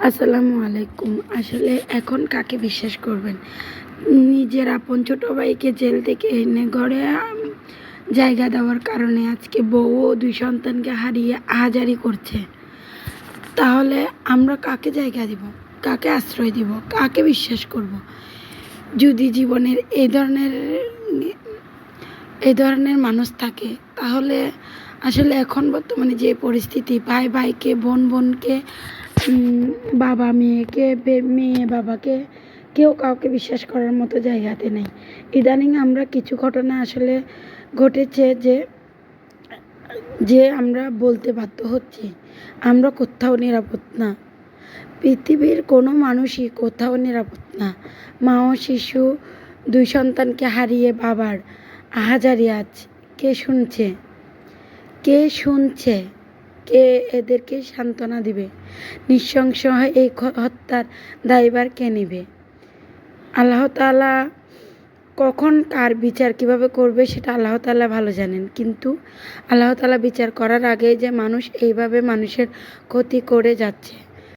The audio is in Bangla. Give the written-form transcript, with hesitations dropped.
আসসালামু আলাইকুম। আসলে এখন কাকে বিশ্বাস করবেন? নিজের আপন ছোট ভাইকে জেল থেকে এনে ঘরে জায়গা দেওয়ার কারণে আজকে বউ ও ২ সন্তানকে হারিয়ে আহাজারি করছে। তাহলে আমরা কাকে জায়গা দিব? কাকে আশ্রয় দিব? কাকে বিশ্বাস করব? যদি জীবনের এই ধরনের মানুষ থাকে, তাহলে আসলে এখন বর্তমানে যে পরিস্থিতি, ভাই ভাইকে, বোন বোনকে, বাবা মেয়েকে, মেয়ে বাবাকে, কেউ কাউকে বিশ্বাস করার মতো জায়গাতে নেই। ইদানিং আমরা কিছু ঘটনা আসলে ঘটেছে যে আমরা বলতে বাধ্য হচ্ছি, আমরা কোথাও নিরাপদ না। পৃথিবীর কোনো মানুষই কোথাও নিরাপদ না। মা ও শিশু ২ সন্তানকে হারিয়ে বাবার আহাজারি আজ কে শুনছে? কে শুনছে? কে এদেরকে সান্ত্বনা দিবে? নৃশংস এই হত্যার দায়ভার কে নেবে? আল্লাহ তাআলা কখন কার বিচার কিভাবে করবে সেটা আল্লাহ তাআলা ভালো জানেন। কিন্তু আল্লাহ তাআলা বিচার করার আগে যে মানুষ এইভাবে মানুষের ক্ষতি করে যাচ্ছে,